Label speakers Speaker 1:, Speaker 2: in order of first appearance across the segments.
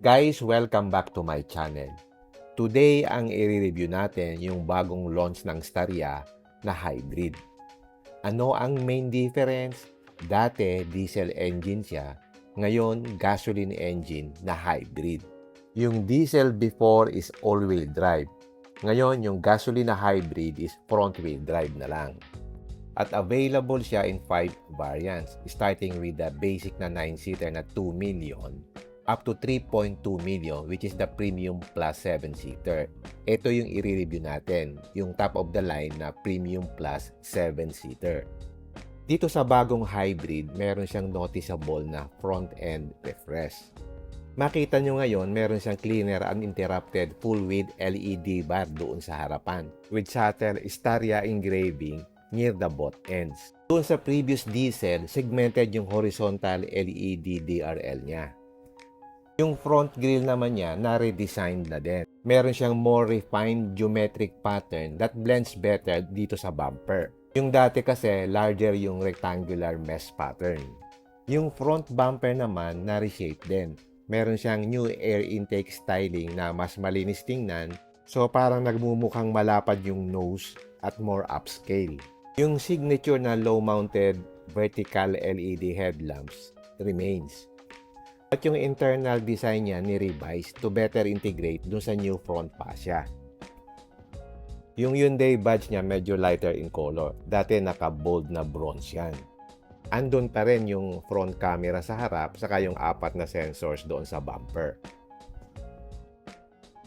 Speaker 1: Guys, welcome back to my channel. Today, ang i-review natin yung bagong launch ng Staria na hybrid. Ano ang main difference? Dati, diesel engine siya. Ngayon, gasoline engine na hybrid. Yung diesel before is all-wheel drive. Ngayon, yung gasoline na hybrid is front-wheel drive na lang. At available siya in 5 variants, starting with the basic na 9-seater na 2 million up to 3.2 million, which is the premium plus 7-seater. Ito yung i-review natin, yung top of the line na premium plus 7-seater. Dito sa bagong hybrid, meron siyang noticeable na front-end refresh. Makita nyo ngayon, meron siyang cleaner uninterrupted full-width LED bar doon sa harapan with subtle Staria engraving near the both ends. Doon sa previous diesel, segmented yung horizontal LED DRL niya. Yung front grille naman niya, na-redesign na din. Meron siyang more refined geometric pattern that blends better dito sa bumper. Yung dati kasi, larger yung rectangular mesh pattern. Yung front bumper naman, na-reshape din. Meron siyang new air intake styling na mas malinis tingnan, so parang nagmumukhang malapad yung nose at more upscale. Yung signature na low-mounted vertical LED headlamps remains. At yung internal design niya ni-revise to better integrate dun sa new front fascia. Yung Hyundai badge niya medyo lighter in color. Dati naka-bold na bronze yan. Andun pa rin yung front camera sa harap saka yung 4 na sensors doon sa bumper.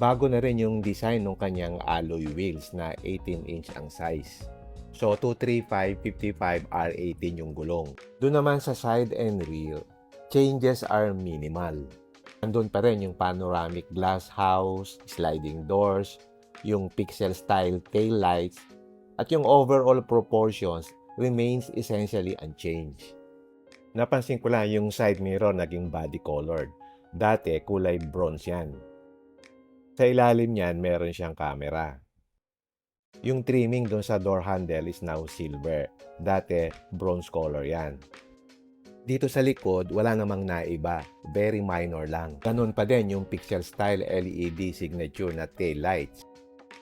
Speaker 1: Bago na rin yung design ng kanyang alloy wheels na 18-inch ang size. So 235/55 R18 yung gulong. Doon naman sa side and rear, changes are minimal. Andun pa rin yung panoramic glass house, sliding doors, yung pixel style tail lights, at yung overall proportions remains essentially unchanged. Napansin ko lang yung side mirror naging body colored. Dati kulay bronze yan. Sa ilalim niyan meron siyang camera. Yung trimming doon sa door handle is now silver. Dati bronze color yan. Dito sa likod, wala namang naiba. Very minor lang. Ganun pa din yung pixel style LED signature na tail lights.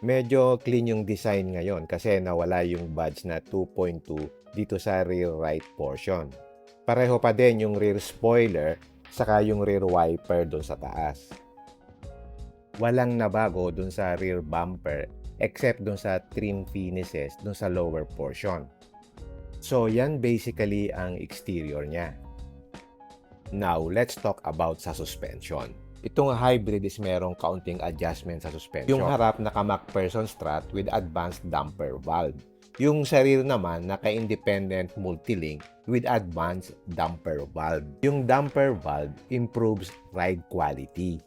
Speaker 1: Medyo clean yung design ngayon kasi nawala yung badge na 2.2 dito sa rear right portion. Pareho pa din yung rear spoiler saka yung rear wiper doon sa taas. Walang nabago doon sa rear bumper except doon sa trim finishes doon sa lower portion. So, yan basically ang exterior niya. Now, let's talk about sa suspension. Itong hybrid is merong kaunting adjustment sa suspension. Yung harap naka-MacPherson strut with advanced damper valve. Yung sa rear naman naka-independent multilink with advanced damper valve. Yung damper valve improves ride quality.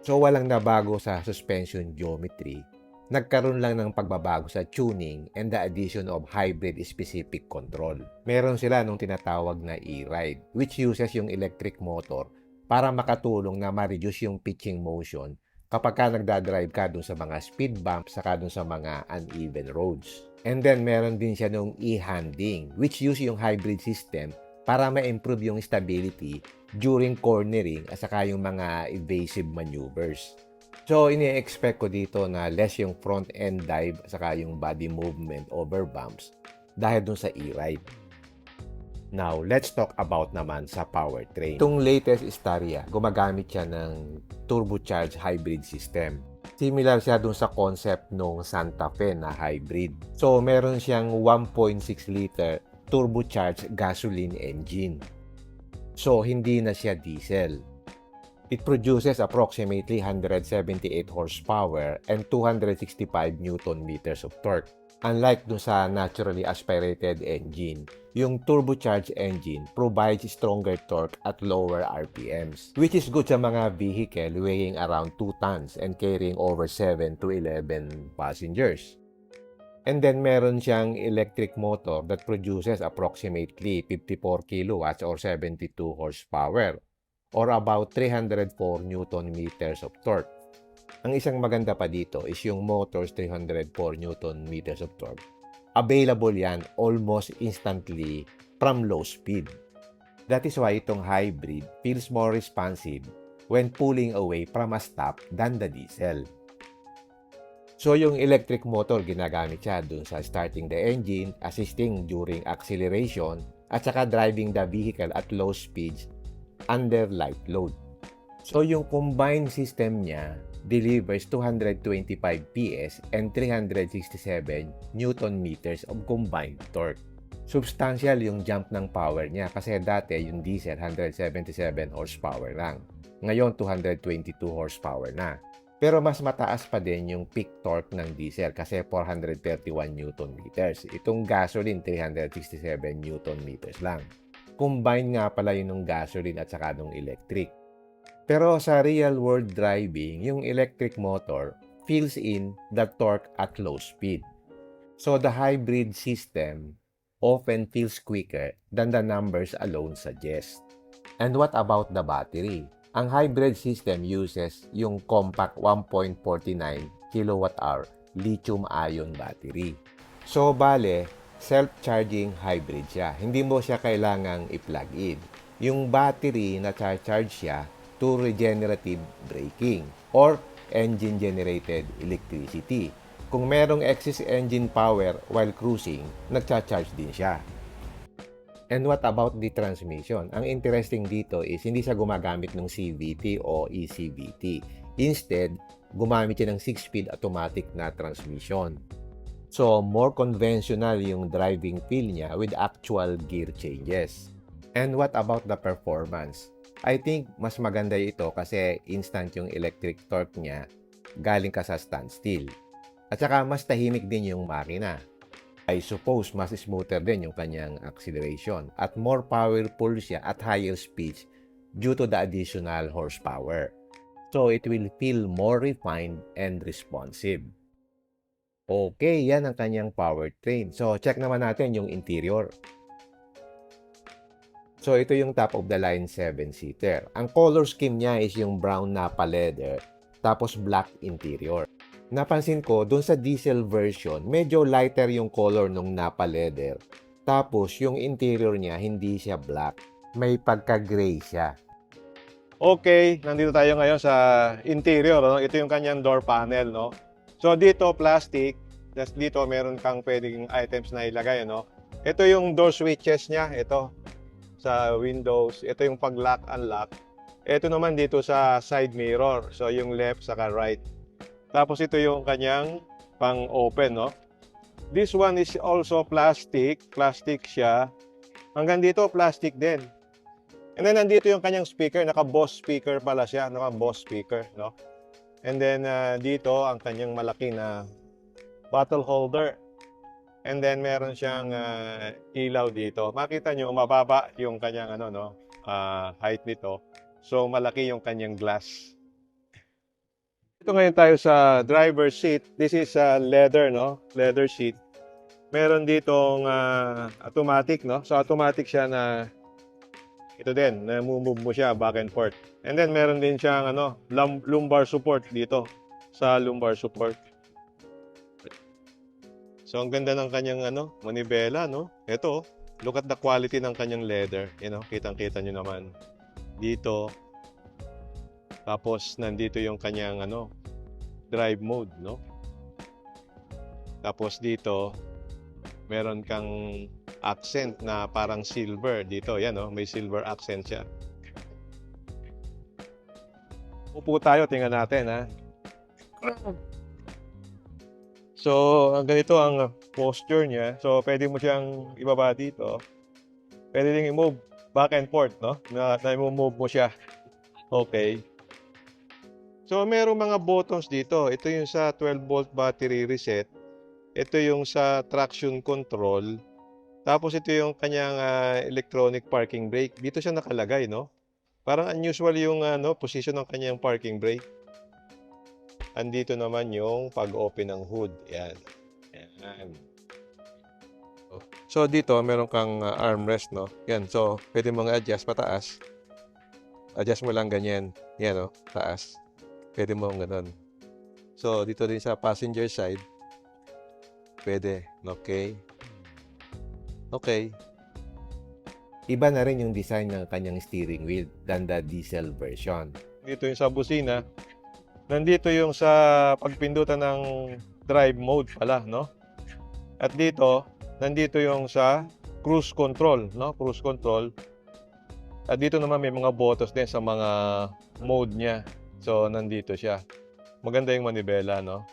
Speaker 1: So, walang nabago sa suspension geometry. Nagkaroon lang ng pagbabago sa tuning and the addition of hybrid-specific control. Meron sila nung tinatawag na e-ride, which uses yung electric motor para makatulong na ma-reduce yung pitching motion kapag ka nagdadrive ka dun sa mga speed bumps saka dun sa mga uneven roads. And then meron din siya nung e-handling, which use yung hybrid system para ma-improve yung stability during cornering at saka yung mga evasive maneuvers. So, ini-expect ko dito na less yung front-end dive at saka yung body movement over bumps dahil dun sa e-ride. Now, let's talk about naman sa powertrain. Itong latest Staria, gumagamit siya ng turbocharged hybrid system. Similar siya dun sa concept ng Santa Fe na hybrid. So, meron siyang 1.6 liter turbocharged gasoline engine. So, hindi na siya diesel. It produces approximately 178 horsepower and 265 Nm of torque. Unlike dun sa naturally aspirated engine, yung turbocharged engine provides stronger torque at lower RPMs, which is good sa mga vehicle weighing around 2 tons and carrying over 7 to 11 passengers. And then meron siyang electric motor that produces approximately 54 kilowatts or 72 horsepower or about 304 Nm of torque. Ang isang maganda pa dito is yung motor's 304 Nm of torque. Available yan almost instantly from low speed. That is why itong hybrid feels more responsive when pulling away from a stop than the diesel. So yung electric motor ginagamit siya dun sa starting the engine, assisting during acceleration, at saka driving the vehicle at low speeds under light load. So yung combined system niya delivers 225 PS and 367 Newton meters of combined torque. Substantial yung jump ng power niya kasi dati yung diesel 177 horsepower lang. Ngayon 222 horsepower na. Pero mas mataas pa din yung peak torque ng diesel kasi 431 Newton meters. Itong gasoline 367 Newton meters lang. Combine nga pala yun ng gasoline at saka ng electric. Pero sa real world driving, yung electric motor fills in the torque at low speed. So the hybrid system often feels quicker than the numbers alone suggest. And what about the battery? Ang hybrid system uses yung compact 1.49 kWh lithium-ion battery. So, bale, self-charging hybrid siya. Hindi mo siya kailangang i-plug in. Yung battery na charge siya to regenerative braking or engine-generated electricity. Kung merong excess engine power while cruising, nagcha-charge din siya. And what about the transmission? Ang interesting dito is hindi siya gumagamit ng CVT o ECVT. Instead, gumamit siya ng 6-speed automatic na transmission. So, more conventional yung driving feel niya with actual gear changes. And what about the performance? I think mas maganda ito kasi instant yung electric torque niya galing ka sa standstill. At saka mas tahimik din yung makina. I suppose mas smoother din yung kanyang acceleration at more powerful siya at higher speeds due to the additional horsepower. So it will feel more refined and responsive. Okay, yan ang kanyang powertrain. So check naman natin yung interior. So ito yung top of the line 7-seater. Ang color scheme niya is yung brown Nappa leather tapos black interior. Napansin ko, dun sa diesel version, medyo lighter yung color nung Nappa leather. Tapos, yung interior niya, hindi siya black. May pagka-gray siya.
Speaker 2: Okay, nandito tayo ngayon sa interior. No? Ito yung kanyang door panel. No? So, dito, plastic. Dito, meron kang pwedeng items na ilagay. No? Ito yung door switches niya. Ito, sa windows. Ito yung pag-lock, unlock. Ito naman dito sa side mirror. So, yung left saka right. Tapos ito yung kanyang pang-open, no? This one is also plastic. Plastic siya. Hanggang dito, plastic din. And then, nandito yung kanyang speaker. Naka-Boss speaker pala siya. Naka-Boss speaker, no? And then, dito, ang kanyang malaki na bottle holder. And then, meron siyang ilaw dito. Makita nyo, mababa yung kanyang height nito. So, malaki yung kanyang glass. Ito ngayon tayo sa driver seat. This is leather, no? Leather seat. Meron ditong automatic, no? So automatic siya na ito din, na move mo siya back and forth. And then meron din siyang lumbar support dito sa lumbar support. So ang ganda ng kanyang manibela, no? Ito, look at the quality ng kanyang leather, kitang-kita niyo naman. Dito. Tapos nandito yung kanyang drive mode, no? Tapos dito meron kang accent na parang silver dito, yan may silver accent siya. Upo tayo, tingnan natin ha. So, ganito ang posture niya. So, pwede mo siyang ibaba dito. Pwede ding i-move back and forth, no? Na i-move mo siya. Okay. So, merong mga buttons dito. Ito yung sa 12-volt battery reset. Ito yung sa traction control. Tapos ito yung kanyang electronic parking brake. Dito siya nakalagay, no? Parang unusual yung position ng kanyang parking brake. Andito naman yung pag-open ng hood. Yan. Yan. So, dito meron kang armrest, no? Yan. So, pwede mong adjust pataas. Adjust mo lang ganyan. Yan, no? Taas. Pwede mo ganun. So, dito din sa passenger side, pwede. Okay. Okay.
Speaker 1: Iba na rin yung design ng kanyang steering wheel than the diesel version.
Speaker 2: Dito yung sa busina. Nandito yung sa pagpindutan ng drive mode pala, no? At dito, nandito yung sa cruise control, no? Cruise control. At dito naman may mga buttons din sa mga mode niya. So, nandito siya. Maganda yung manibela, no?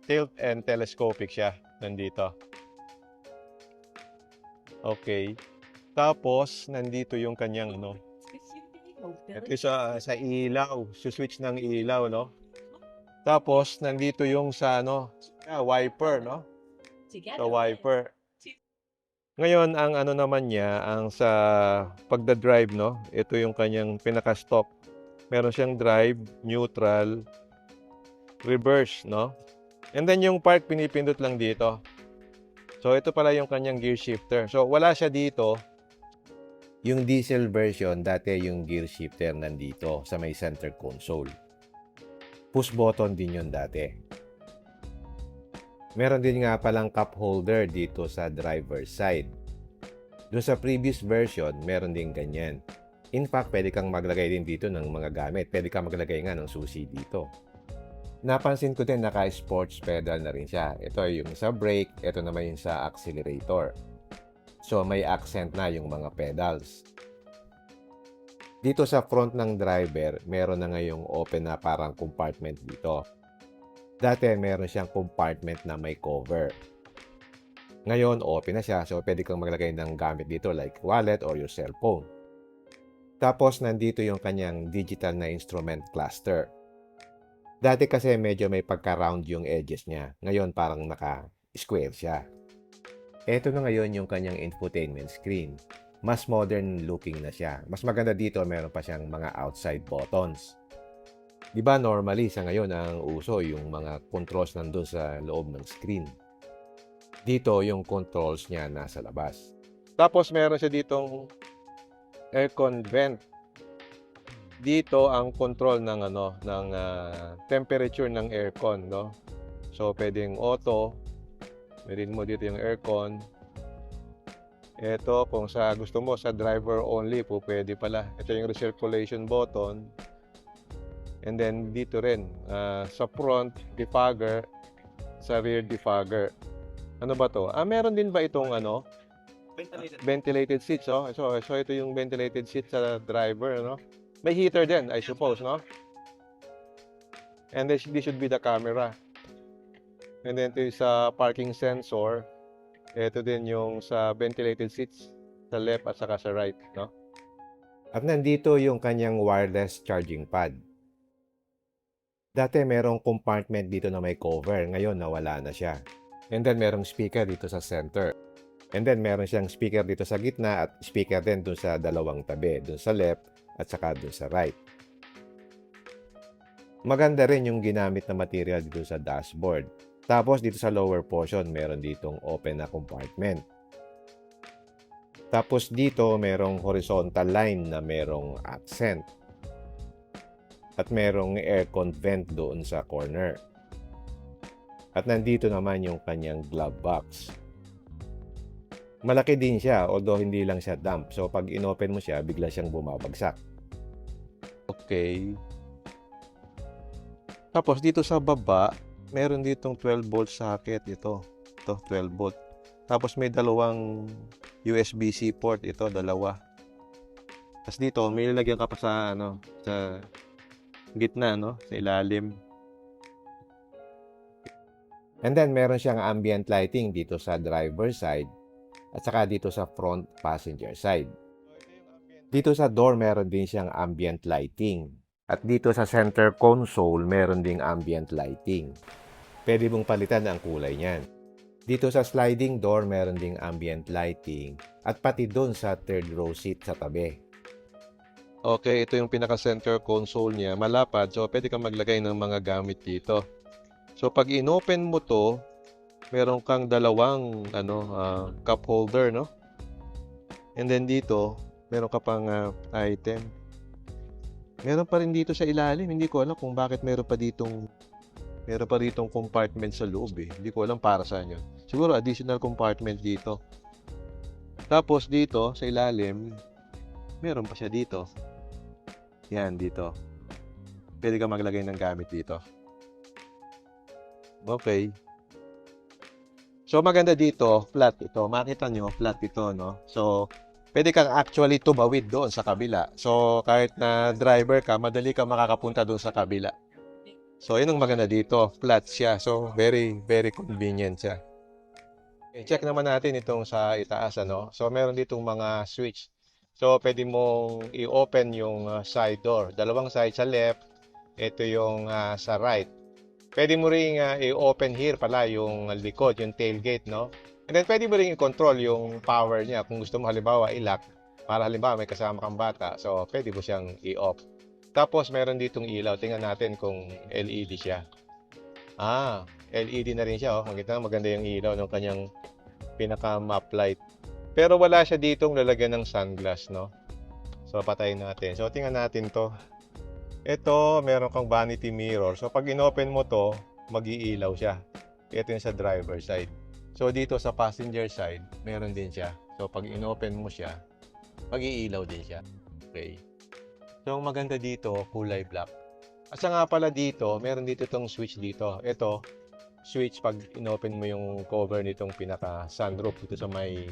Speaker 2: Tilt and telescopic siya. Nandito. Okay. Tapos, nandito yung kanyang, ano, ito sa ilaw. Switch ng ilaw, no? Tapos, nandito yung sa, ano, wiper, no? Sa wiper. Ngayon, ang ano naman niya, ang sa pagda-drive, no? Ito yung kanyang pinaka-stock. Meron siyang drive, neutral, reverse, no? And then yung park, pinipindot lang dito. So, ito pala yung kanyang gear shifter. So, wala siya dito.
Speaker 1: Yung diesel version, dati yung gear shifter nandito sa may center console. Push button din yun dati. Meron din nga palang cup holder dito sa driver's side. Doon sa previous version, meron din ganyan. In fact, pwede kang maglagay din dito ng mga gamit. Pwede kang maglagay nga ng susi dito. Napansin ko din naka-sports pedal na rin siya. Ito yung sa brake, ito naman yung sa accelerator. So, may accent na yung mga pedals. Dito sa front ng driver, meron na ngayong open na parang compartment dito. Dati, meron siyang compartment na may cover. Ngayon, open na siya. So, pwede kang maglagay ng gamit dito like wallet or your cellphone. Tapos, nandito yung kanyang digital na instrument cluster. Dati kasi medyo may pagka-round yung edges niya. Ngayon, parang naka-square siya. Ito na ngayon yung kanyang infotainment screen. Mas modern looking na siya. Mas maganda dito, meron pa siyang mga outside buttons. Di ba normally sa ngayon ang uso yung mga controls nandun sa loob ng screen. Dito yung controls niya nasa labas.
Speaker 2: Tapos meron siya ditong aircon vent. Dito ang control ng temperature ng aircon, no? So pwedeng auto. Meron mo dito yung aircon. Ito, kung sa gusto mo, sa driver only po, pwede pala. Ito yung recirculation button. And then, dito rin, sa front, defogger, sa rear defogger. Ano ba to? Meron din ba itong, ventilated seats, oh? So, ito yung ventilated seat sa driver, no? May heater din, I suppose, no? And this should be the camera. And then, ito yung sa parking sensor. Ito din yung sa ventilated seats sa left at saka sa right, no?
Speaker 1: At nandito yung kanyang wireless charging pad. Dati merong compartment dito na may cover. Ngayon, nawala na siya. And then, merong speaker dito sa center. And then, meron siyang speaker dito sa gitna at speaker din dun sa dalawang tabi. Dun sa left at saka dun sa right. Maganda rin yung ginamit na material dito sa dashboard. Tapos, dito sa lower portion, meron ditong open na compartment. Tapos, dito, merong horizontal line na merong accent. At merong aircon vent doon sa corner. At nandito naman yung kanyang glove box. Malaki din siya, although hindi lang siya damp. So, pag inopen mo siya, bigla siyang bumabagsak.
Speaker 2: Okay. Tapos, dito sa baba, meron ditong 12 volt socket ito. Ito, 12 volt. Tapos, may dalawang USB-C port ito, dalawa. Tapos dito, may nilagyan ka pa sa, sa gitna, sa ilalim.
Speaker 1: And then, meron siyang ambient lighting dito sa driver side at saka dito sa front passenger side. Dito sa door, meron din siyang ambient lighting. At dito sa center console, meron ding ambient lighting. Pwede mong palitan ang kulay niyan. Dito sa sliding door, meron ding ambient lighting. At pati doon sa third row seat sa tabi.
Speaker 2: Okay, ito yung pinaka-center console niya. Malapad, so pwede kang maglagay ng mga gamit dito. So, pag inopen mo to, meron kang dalawang cup holder, no? And then dito, meron ka pang item. Meron pa rin dito sa ilalim. Hindi ko alam kung bakit meron pa ditong compartment sa loob eh. Hindi ko alam para saan yun. Siguro additional compartment dito. Tapos dito, sa ilalim, meron pa siya dito. Yan, dito. Pwede ka maglagay ng gamit dito. Okay. So, maganda dito, flat ito. Makita nyo, flat ito, no? So, pwede kang actually tumawid doon sa kabila. So, kahit na driver ka, madali ka makakapunta doon sa kabila. So, yun ang maganda dito. Flat siya. So, very, very convenient siya. Okay, check naman natin itong sa itaas, ano? So, meron ditong mga switch. So, pwede mong i-open yung side door. Dalawang side sa left. Ito yung sa right. Pwede mo ring i-open here pala yung likod, yung tailgate, no? And then, pwede mo ring i-control yung power niya. Kung gusto mo halimbawa i-lock, para halimbawa may kasama kang bata. So, pwede mo siyang i-off. Tapos, meron ditong ilaw. Tingnan natin kung LED siya. LED na rin siya. Oh. Makita mo, maganda yung ilaw ng kanyang pinaka-map light. Pero wala siya ditong lalagyan ng sunglass, no? So, patayin natin. So, tingnan natin to. Ito, meron kang vanity mirror. So, pag inopen mo to, mag-iilaw siya. Ito yung sa driver side. So, dito sa passenger side, meron din siya. So, pag inopen mo siya, mag-iilaw din siya. Okay. So, ang maganda dito, kulay black. At nga pala dito, meron dito itong switch dito. Ito, switch pag inopen mo yung cover nitong pinaka-sunroof dito sa may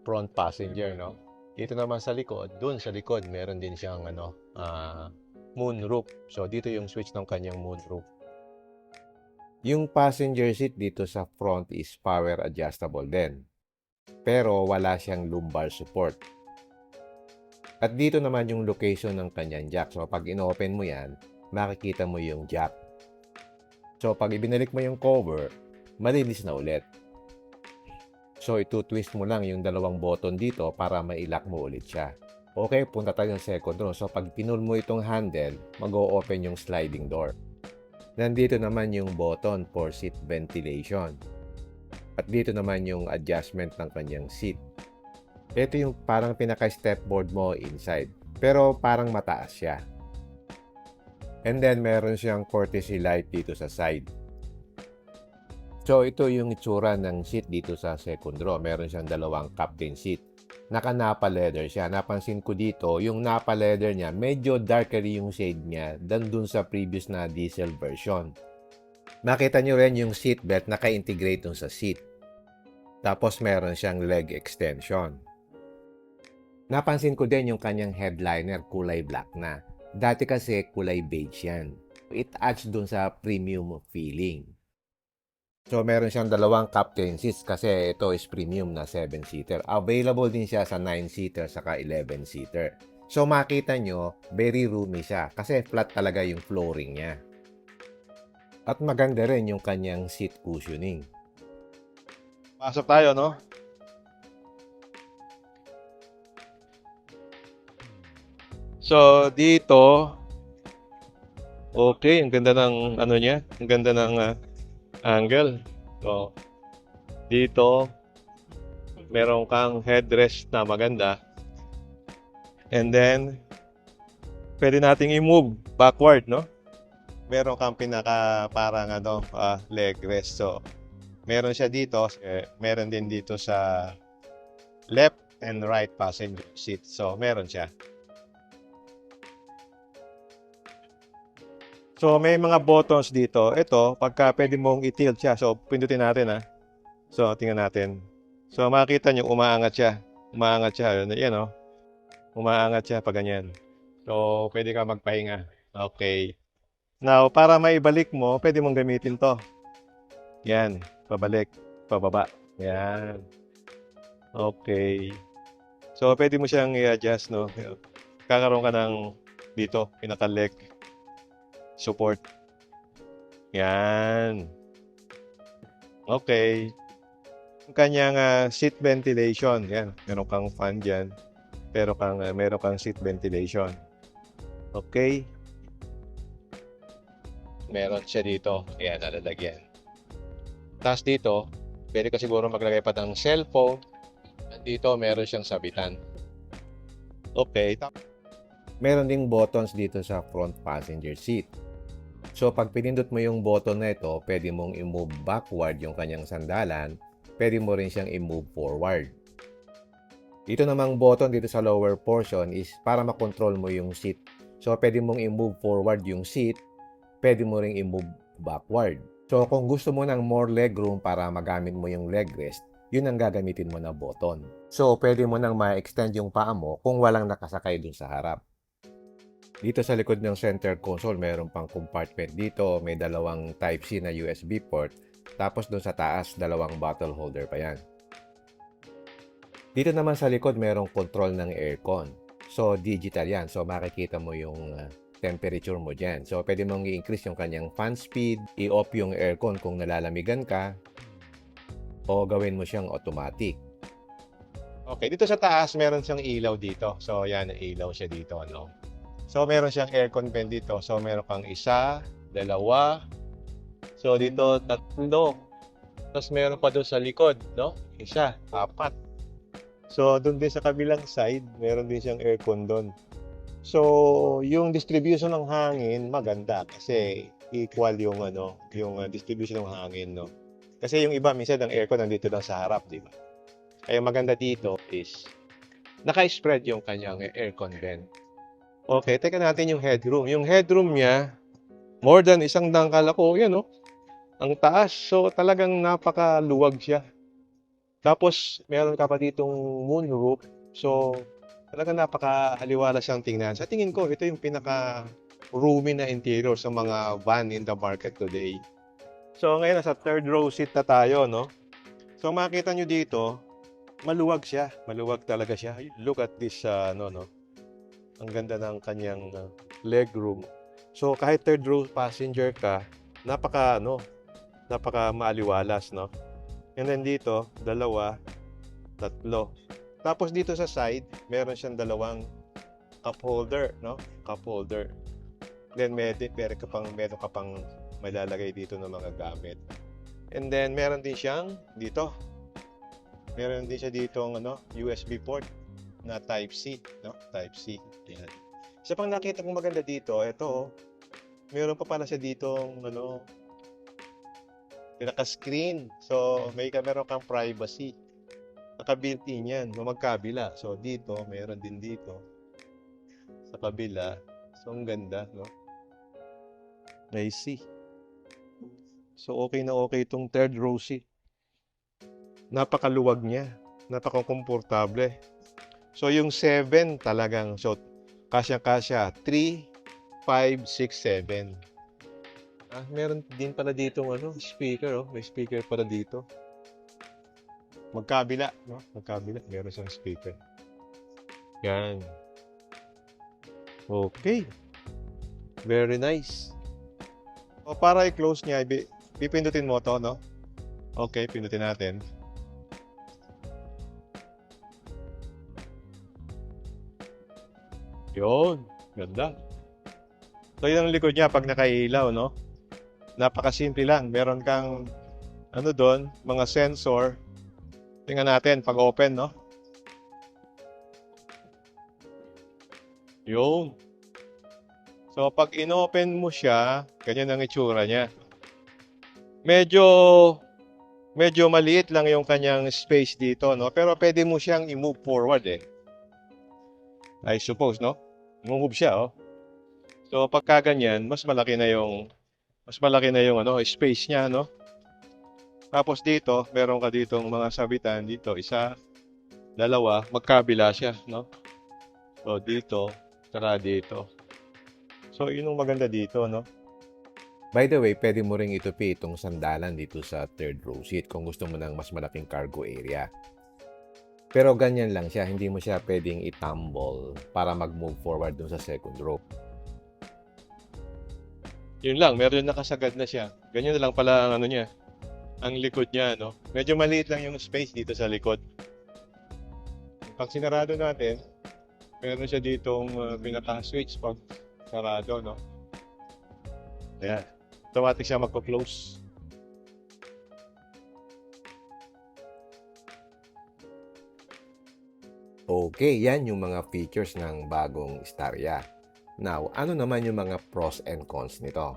Speaker 2: front passenger, no? Dito naman sa likod, dun sa likod, meron din siyang moonroof. So, dito yung switch ng kanyang moonroof.
Speaker 1: Yung passenger seat dito sa front is power adjustable din. Pero wala siyang lumbar support. At dito naman yung location ng kanyang jack. So, pag inopen mo yan, makikita mo yung jack. So, pag ibinalik mo yung cover, malinis na ulit. So, ito-twist mo lang yung dalawang button dito para mailock mo ulit siya. Okay, punta tayo sa second row. So, pag pinul mo itong handle, mag-o-open yung sliding door. Nandito naman yung button for seat ventilation. At dito naman yung adjustment ng kanyang seat. Ito yung parang pinaka-stepboard mo inside. Pero parang mataas siya. And then, meron siyang courtesy light dito sa side. So, ito yung itsura ng seat dito sa second row. Meron siyang dalawang captain seat. Naka-Napa leather siya. Napansin ko dito, yung Napa leather niya, medyo darker yung shade niya than dun sa previous na diesel version. Nakita nyo rin yung seat belt naka-integrate dun sa seat. Tapos meron siyang leg extension. Napansin ko din yung kanyang headliner kulay black na. Dati kasi kulay beige yan. It adds dun sa premium feeling. So, meron siyang dalawang captain seats kasi ito is premium na 7-seater. Available din siya sa 9-seater saka 11-seater. So, makita nyo, very roomy siya kasi flat talaga yung flooring niya. At maganda rin yung kanyang seat cushioning.
Speaker 2: Pasok tayo, no? So, dito, okay, ang ganda ng ano niya, ang ganda ng angle. So, dito, meron kang headrest na maganda. And then, pwede nating i-move backward, no? Meron kang pinaka parang leg rest. So, meron siya dito, meron din dito sa left and right passenger seat. So, meron siya. So, may mga buttons dito. Ito, pagka pwede mong i-tilt siya. So, pindutin natin, ha. So, tingnan natin. So, makikita nyo, umaangat siya. Umaangat siya. Yan, oh. Umaangat siya pag ganyan. So, pwede ka magpahinga. Okay. Now, para maibalik mo, pwede mong gamitin to. Yan. Pabalik. Pababa. Yan. Okay. So, pwede mo siyang i-adjust, no? Kakaroon ka ng dito, pinaka-leg support. Yan. Okay. Yung kanyang seat ventilation. Yan. Meron kang fan dyan. Meron kang seat ventilation. Okay. Meron siya dito. Ayan, nalalagyan. Tapos dito, pwede ka siguro maglagay pa ng cellphone. Dito, meron siyang sabitan. Okay.
Speaker 1: Meron ding buttons dito sa front passenger seat. So, pag pinindot mo yung button na ito, pwede mong i-move backward yung kanyang sandalan. Pwede mo rin siyang i-move forward. Ito namang button dito sa lower portion is para makontrol mo yung seat. So, pwede mong i-move forward yung seat, pwede mo ring i-move backward. So, kung gusto mo ng more legroom para magamit mo yung leg rest, yun ang gagamitin mo na button. So, pwede mo nang ma-extend yung paa mo kung walang nakasakay dun sa harap. Dito sa likod ng center console, mayroon pang compartment dito. May dalawang Type-C na USB port. Tapos dun sa taas, dalawang bottle holder pa yan. Dito naman sa likod, mayroong control ng aircon. So, digital yan. So, makikita mo yung temperature mo dyan. So, pwede mong i-increase yung kanyang fan speed, i-off yung aircon kung nalalamigan ka, o gawin mo siyang automatic.
Speaker 2: Okay, dito sa taas, meron siyang ilaw dito. So, yan, ilaw siya dito, no? So, meron siyang aircon vent dito. So, meron kang isa, dalawa. So, dito, tatlo. Tapos, meron pa doon sa likod, no? Isa, apat. So, doon din sa kabilang side, meron din siyang aircon doon. So, yung distribution ng hangin, maganda. Kasi, equal yung, yung distribution ng hangin, no? Kasi yung iba, minsan, ang aircon nandito lang sa harap, di ba? Kaya maganda dito is, naka-spread yung kanyang aircon vent. Okay, teka natin yung headroom. Yung headroom niya, more than isang dangkal ako. Yan, oh. Ang taas. So, talagang napakaluwag siya. Tapos, meron ka pa ditong moonroof. So, talagang napaka-aliwala siyang tingnan. Sa tingin ko, ito yung pinaka-roomy na interior sa mga van in the market today. So, ngayon, nasa third row seat na tayo, no? So, makita nyo dito, maluwag siya. Maluwag talaga siya. Look at this, no? Ang ganda ng kanyang leg room. So, kahit third row passenger ka, napaka maaliwalas, no? And then dito, dalawa, tatlo. Tapos dito sa side, meron siyang dalawang cup holder, no? Cup holder. Then meron ka pang malalagay dito ng mga gamit. And then meron din siyang dito. Meron din siya ditong USB port na Type-C, no? Type-C. Yan. Isa pang nakita kong maganda dito, ito, meron pa pala siya ditong pinaka-screen. So, meron kang privacy. Naka-built-in yan, magkabila. So, dito, meron din dito. Sa kabila. So, ang ganda, no? Nice. So, okay na okay itong third row seat. Napakaluwag niya. Napaka-komportable. So, yung 7 talagang, so, kasya-kasya. 3, 5, 6, 7. Meron din pala ditong speaker, oh. May speaker pala dito. Magkabila, no? Magkabila, meron siyang speaker. Yan. Okay. Very nice. O, para i-close niya, pipindutin mo to, no? Okay, pindutin natin. Yun. Ganda. So, yun ang likod niya pag nakailaw, no? Napakasimple lang. Meron kang, doon, mga sensor. Tingnan natin pag open, no? Yun. So, pag in-open mo siya, ganyan ang itsura niya. Medyo maliit lang yung kanyang space dito, no? Pero pwede mo siyang i-move forward, eh. I suppose, no? Move siya, oh. So, pagka ganyan, mas malaki na yung space niya, no? Tapos dito, meron ka ditong mga sabitan dito, isa, dalawa, magkabila siya, no? So, dito, saka dito. So, yun ang maganda dito, no?
Speaker 1: By the way, pwede mo ring itupi itong sandalan dito sa third row seat kung gusto mo ng mas malaking cargo area. Pero ganyan lang siya, hindi mo siya pwedeng i-tumble para mag-move forward dun sa second row.
Speaker 2: Yun lang, meron nakasagad na siya. Ganyan na lang pala ang niya. Ang likod niya, no? Medyo maliit lang yung space dito sa likod. Pag sinarado natin, meron siya ditong pinaka-switch pag sarado, no? Ayan. Automatic siya magpo-close.
Speaker 1: Okay, yan yung mga features ng bagong Staria. Now, ano naman yung mga pros and cons nito?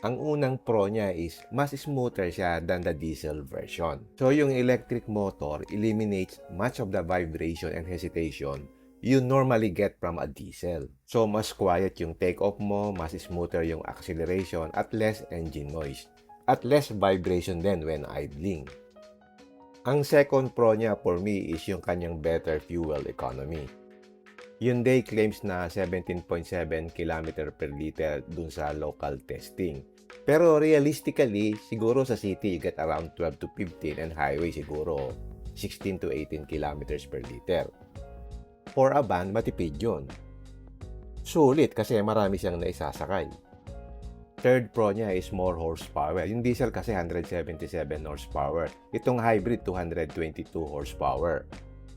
Speaker 1: Ang unang pro niya is mas smoother siya than the diesel version. So, yung electric motor eliminates much of the vibration and hesitation you normally get from a diesel. So, mas quiet yung take-off mo, mas smoother yung acceleration, at less engine noise. At less vibration din when idling. Ang second pro niya for me is yung kanyang better fuel economy. Hyundai claims na 17.7 km per liter dun sa local testing. Pero realistically, siguro sa city you get around 12 to 15 and highway siguro 16 to 18 kilometers per liter. For a van, matipid yun. Sulit kasi marami siyang naisasakay. Third pro niya is more horsepower. Yung diesel kasi 177 horsepower. Itong hybrid 222 horsepower.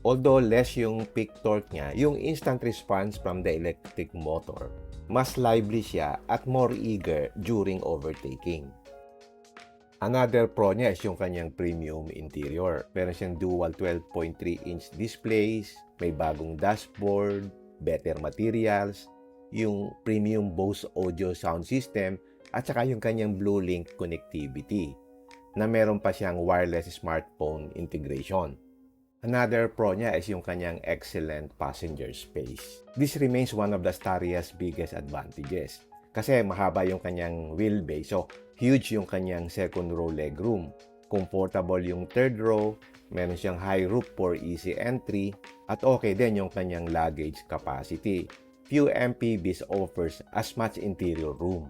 Speaker 1: Although less yung peak torque niya, yung instant response from the electric motor, mas lively siya at more eager during overtaking. Another pro niya is yung kanyang premium interior. Meron siyang dual 12.3-inch displays, may bagong dashboard, better materials, yung premium Bose audio sound system, at saka yung kanyang BlueLink connectivity na meron pa siyang wireless smartphone integration. Another pro niya is yung kanyang excellent passenger space. This remains one of the Staria's biggest advantages kasi mahaba yung kanyang wheelbase, so huge yung kanyang second row legroom. Comfortable yung third row, meron siyang high roof for easy entry, at okay din yung kanyang luggage capacity. Few MPVs offers as much interior room.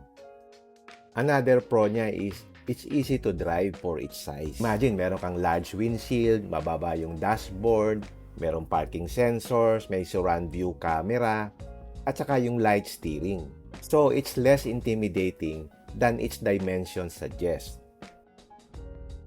Speaker 1: Another pro niya is it's easy to drive for its size. Imagine, meron kang large windshield, mababa yung dashboard, merong parking sensors, may surround view camera, at saka yung light steering. So, it's less intimidating than its dimensions suggest.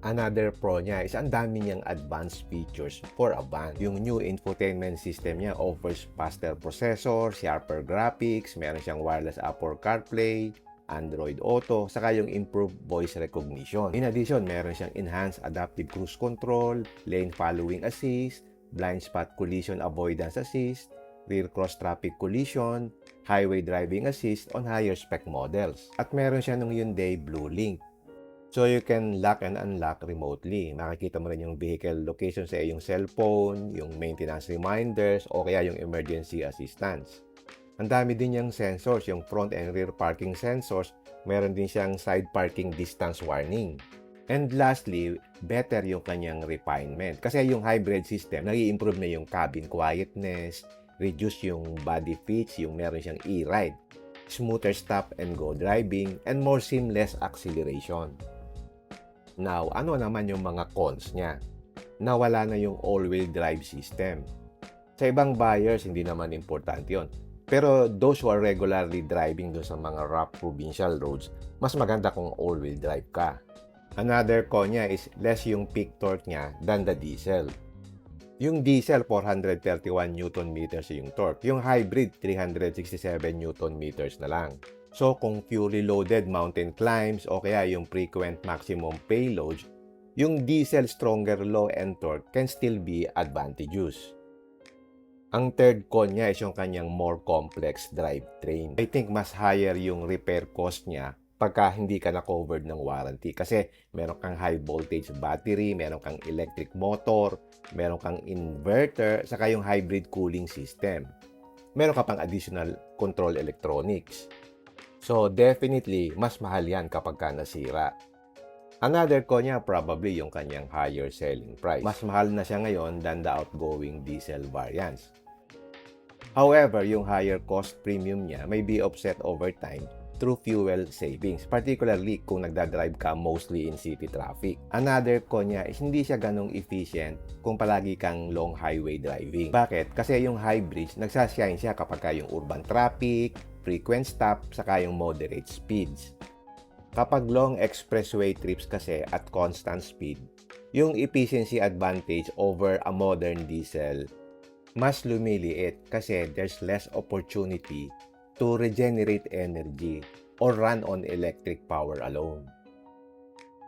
Speaker 1: Another pro niya is ang dami niyang advanced features for a van. Yung new infotainment system niya offers faster processor, sharper graphics, meron siyang wireless Apple CarPlay, Android Auto, saka yung improved voice recognition. In addition, meron siyang enhanced adaptive cruise control, lane following assist, blind spot collision avoidance assist, rear cross traffic collision, highway driving assist on higher spec models. At meron siya ng Hyundai BlueLink. So you can lock and unlock remotely. Makikita mo rin yung vehicle location sa iyong cellphone, yung maintenance reminders, o kaya yung emergency assistance. Ang dami din niyang sensors, yung front and rear parking sensors, meron din siyang side parking distance warning. And lastly, better yung kanyang refinement. Kasi yung hybrid system, nag-i-improve na yung cabin quietness, reduce yung body fits, yung meron siyang e-ride, smoother stop and go driving, and more seamless acceleration. Now, ano naman yung mga cons niya? Nawala na yung all-wheel drive system. Sa ibang buyers, hindi naman importante yon. Pero those who are regularly driving doon sa mga rough provincial roads, mas maganda kung all-wheel drive ka. Another con niya is less yung peak torque niya than the diesel. Yung diesel, 431 Nm yung torque. Yung hybrid, 367 Nm na lang. So, kung purely loaded mountain climbs o kaya yung frequent maximum payload, yung diesel stronger low-end torque can still be advantageous. Ang third con niya is yung kanyang more complex drivetrain. I think mas higher yung repair cost niya pagka hindi ka na-covered ng warranty. Kasi meron kang high voltage battery, meron kang electric motor, meron kang inverter, saka yung hybrid cooling system. Meron ka pang additional control electronics. So definitely, mas mahal yan kapag ka nasira. Another con niya probably yung kanyang higher selling price. Mas mahal na siya ngayon than the outgoing diesel variants. However, yung higher cost premium niya may be offset over time through fuel savings, particularly kung nagdadrive ka mostly in city traffic. Another con niya is hindi siya ganong efficient kung palagi kang long highway driving. Bakit? Kasi yung hybrid, nagsashine siya kapag ka yung urban traffic, frequent stop, saka yung moderate speeds. Kapag long expressway trips kasi at constant speed, yung efficiency advantage over a modern diesel mas lumiliit kasi there's less opportunity to regenerate energy or run on electric power alone.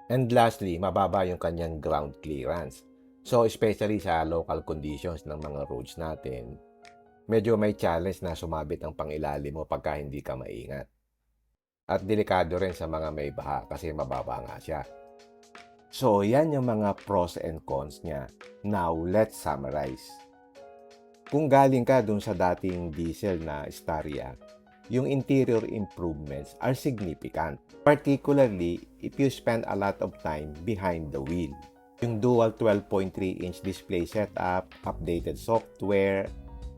Speaker 1: And lastly, mababa yung kanyang ground clearance. So especially sa local conditions ng mga roads natin, medyo may challenge na sumabit ang pangilalim mo pagka hindi ka maingat. At delikado rin sa mga may baha kasi mababa nga siya. So yan yung mga pros and cons niya. Now let's summarize. Kung galing ka dun sa dating diesel na Staria, yung interior improvements are significant, particularly if you spend a lot of time behind the wheel. Yung dual 12.3-inch display setup, updated software,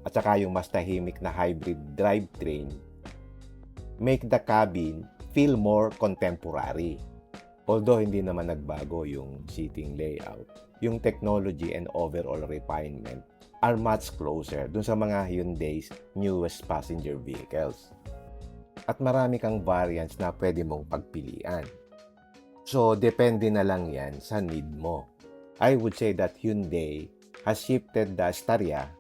Speaker 1: at saka yung mas tahimik na hybrid drivetrain make the cabin feel more contemporary. Although hindi naman nagbago yung seating layout, yung technology and overall refinement are much closer dun sa mga Hyundai's newest passenger vehicles. At marami kang variants na pwede mong pagpilian. So, depende na lang yan sa need mo. I would say that Hyundai has shifted the Staria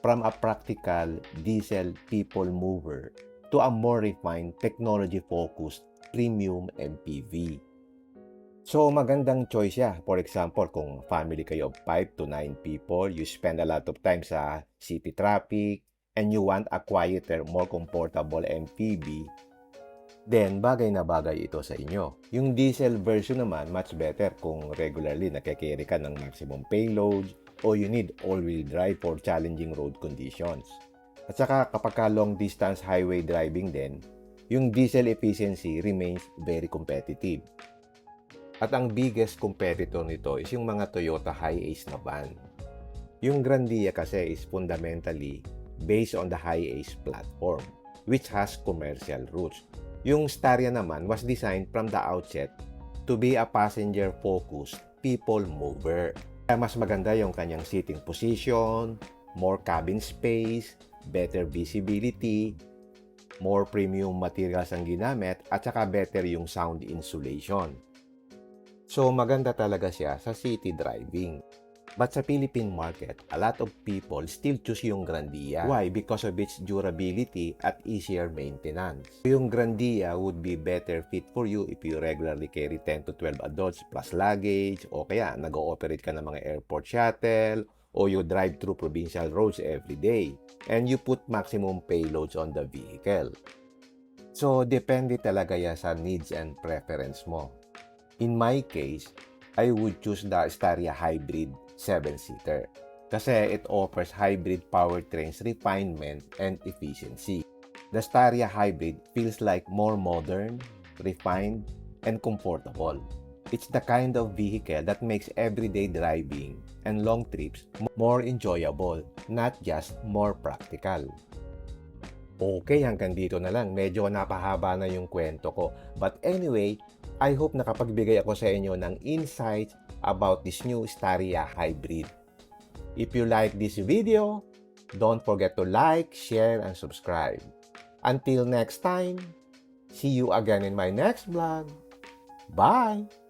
Speaker 1: from a practical diesel people mover to a more refined, technology-focused premium MPV. So, magandang choice siya. For example, kung family kayo of 5 to 9 people, you spend a lot of time sa city traffic, and you want a quieter, more comfortable MPV, then bagay na bagay ito sa inyo. Yung diesel version naman, much better kung regularly nakikerry ka ng maximum payload o you need all-wheel drive for challenging road conditions. At saka kapag ka long distance highway driving din, yung diesel efficiency remains very competitive. At ang biggest competitor nito is yung mga Toyota Hiace na van. Yung Grandia kasi is fundamentally based on the Hiace platform, which has commercial roots. Yung Staria naman was designed from the outset to be a passenger-focused people mover. Kaya mas maganda yung kanyang seating position, more cabin space, better visibility, more premium materials ang ginamit, at saka better yung sound insulation. So maganda talaga siya sa city driving. But sa Philippine market, a lot of people still choose yung Grandia. Why? Because of its durability at easier maintenance. Yung Grandia would be better fit for you if you regularly carry 10 to 12 adults plus luggage, o kaya nag-ooperate ka ng mga airport shuttle, o you drive through provincial roads every day, and you put maximum payloads on the vehicle. So, depende talaga yan sa needs and preference mo. In my case, I would choose the Staria Hybrid 7-seater kasi it offers hybrid powertrains refinement and efficiency. The Staria Hybrid feels like more modern, refined, and comfortable. It's the kind of vehicle that makes everyday driving and long trips more enjoyable, not just more practical. Okay, hanggang dito na lang. Medyo napahaba na yung kwento ko. But anyway, I hope nakapagbigay ako sa inyo ng insights about this new Staria Hybrid. If you like this video, don't forget to like, share, and subscribe. Until next time, see you again in my next vlog. Bye!